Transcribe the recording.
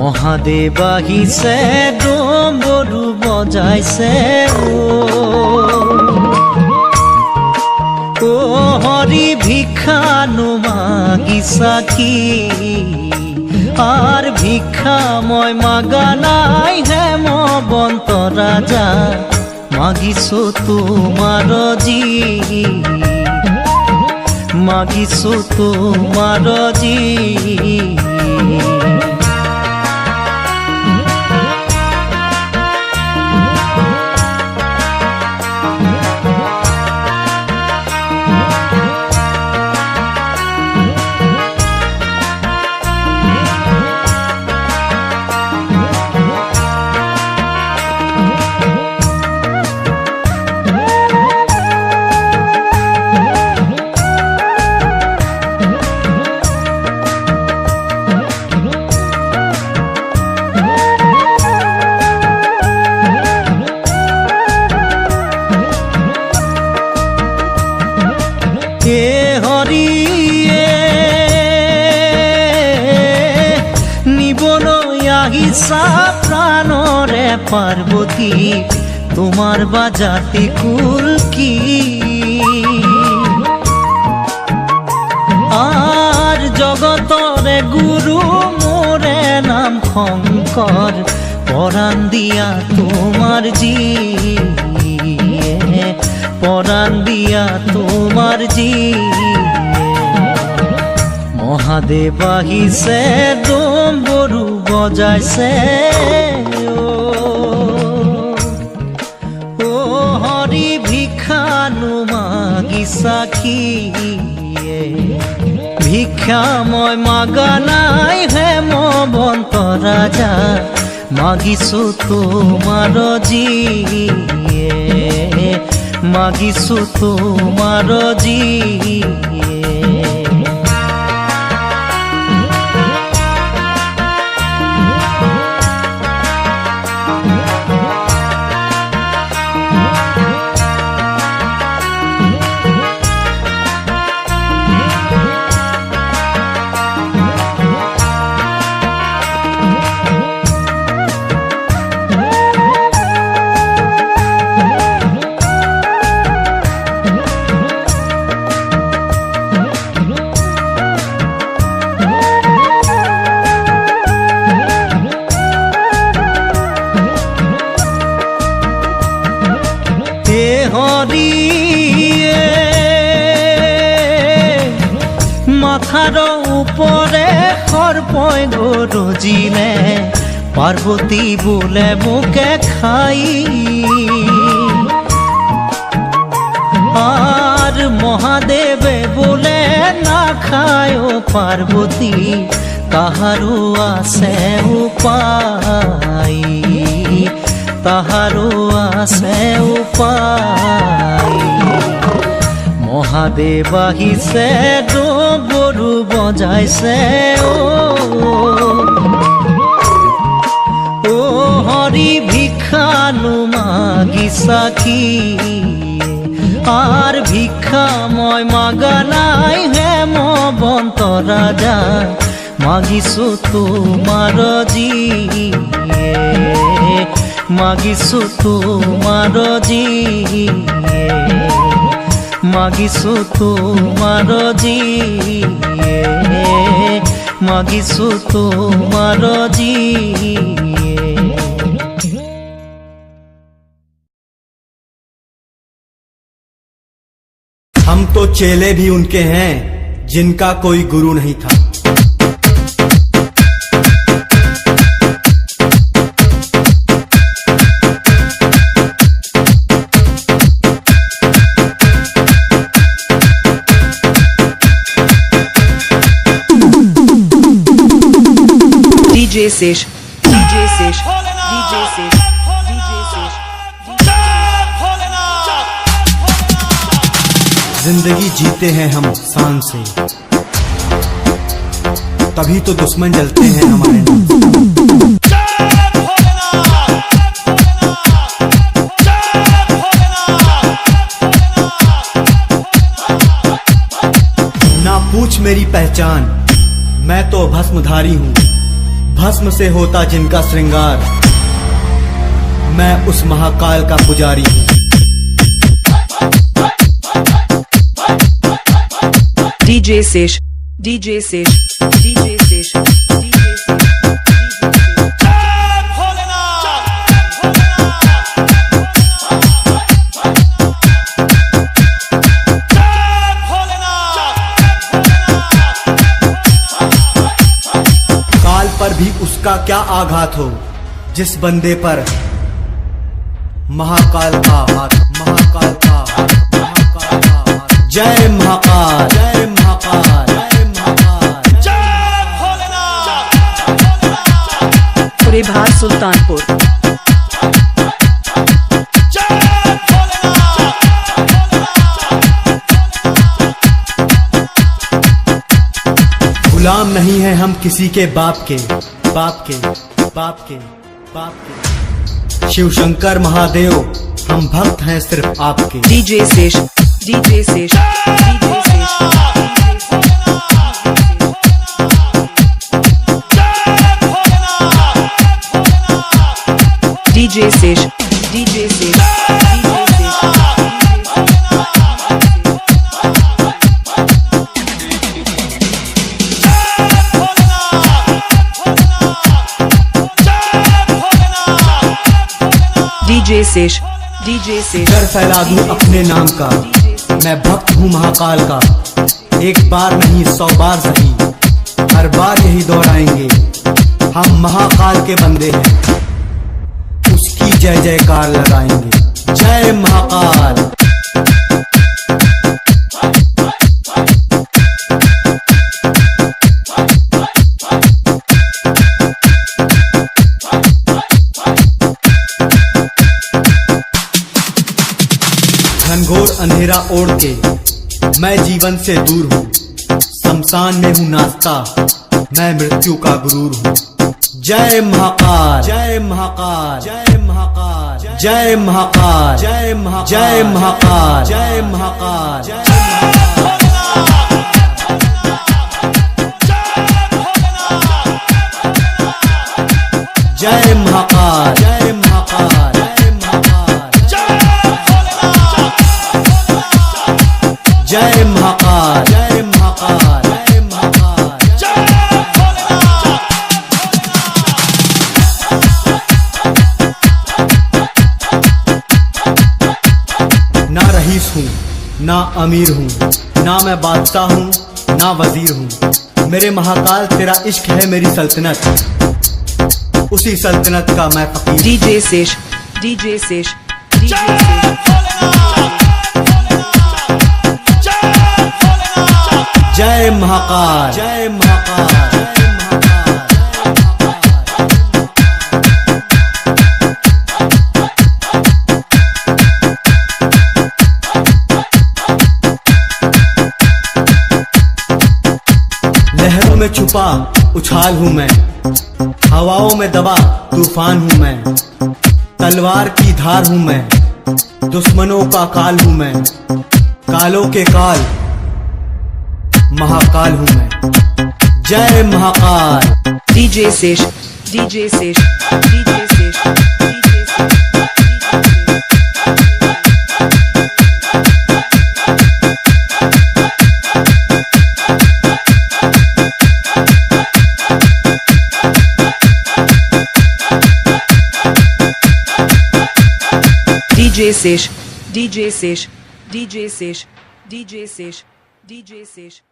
মহাদেৱ আহিছে ডমৰু বজাইছে ও হৰি ভিক্ষানো মাগিছা কি আর ভিক্ষা মই মাগা নাই হেমবন্ত রাজা মাগিছো তোমার জি মাগিছো তোমার জি প্রাণরে পার্বতী তোমার বাজাতে কুল কি আর জগতরে গুরু মোরে নাম শঙ্কর পরাণ দিয়া তোমার জি পরাণ দিয়া তোমার জি মহাদেৱ আহিছে ডমৰু বজাইছে ও হৰি ভিক্ষানো মাগিছা কি ভিক্ষা মই মাগা নাই হেমবন্ত ৰাজা মাগিছো তোমাৰ জি মাগিছো তোমাৰ জি মাথার উপরে সর্পই গরজিলে পার্বতী বোলে মোকে খাই আর মহাদেবে বোলে না খায় পার্বতী তাহারও আছে উপায় তাহারও আছে উপায় মহাদেৱ আহিছে ডমৰু বজাইছে ও হৰি ভিক্ষানো মাগিছা কি আর ভিক্ষা মই মাগা নাই হেমবন্ত ৰাজা মাগিছো তোমার জি মাগিছো তোমার জি মাগিছো তোমার জি মাগিছো তোমার জি हम तो चेले भी उनके हैं जिनका कोई गुरु नहीं था। DJ Sesh, DJ Sesh, DJ Sesh, DJ Sesh. जिंदगी जीते हैं हम शान से, तभी तो दुश्मन जलते हैं हमारे नाम। ना पूछ मेरी पहचान, मैं तो भस्मधारी हूँ, भस्म से होता जिनका श्रृंगार, मैं उस महाकाल का पुजारी हूँ। DJ Sesh, DJ Sesh, DJ Sesh, DJ Sesh. काल पर भी उसका क्या आघात हो, जिस बंदे पर महाकाल का हाथ, महाकाल का हाथ, महाकाल का हाथ। जय महाकाल, जय महाकाल, जय महाकाल, जय भोलेनाथ। पुरेभार सुल्तानपुर। गुलाम नहीं है हम किसी के बाप के, बाप के, बाप के, बाप के। शिव शंकर महादेव हम भक्त हैं सिर्फ आपके। DJ Sesh, DJ Sesh, DJ Sesh. DJ Sesh, DJ Sesh, DJ Sesh. DJ Sesh, DJ Sesh. डर फैला दूं अपने नाम का, मैं भक्त हूँ महाकाल का। एक बार नहीं 100 बार सही, हर बार यही दोहराएंगे। हम महाकाल के बंदे हैं, उसकी जय जयकार लगाएंगे। जय महाकाल। घनघोर अंधेरा ओढ़ के मैं जीवन से दूर हूँ, शमशान में हूँ नाचता, मैं मृत्यु का गुरूर हूँ। जय महाकाल, जय महाकाल, जय महाकाल, जय महाकाल, जय महाकाल, जय महाकाल, जय महाकाल, जय महाकाल, जय महाकाल, जय महाकाल, जय महाकाल, जय महाकाल, जय महाकाल, जय भोलेनाथ। ना रईस हूँ, ना अमीर हूँ, ना मैं बादशाह हूँ, ना वजीर हूँ। मेरे महाकाल तेरा इश्क है मेरी सल्तनत, उसी सल्तनत का मैं फकीर। DJ Sesh, DJ Sesh, DJ Sesh. जय महाकाल, जय महाकाल, जय महाकाल। लहरों में छुपा उछाल हूँ मैं, हवाओं में दबा तूफान हूँ मैं। तलवार की धार हूँ मैं, दुश्मनों का काल हूँ मैं। कालों के काल महाकाल हूँ मैं। जय Mahakal. DJ Sesh, DJ Sesh, DJ Sesh, DJ Sesh. DJ Sesh, DJ Sesh, DJ Sesh, DJ Sesh, DJ Sesh.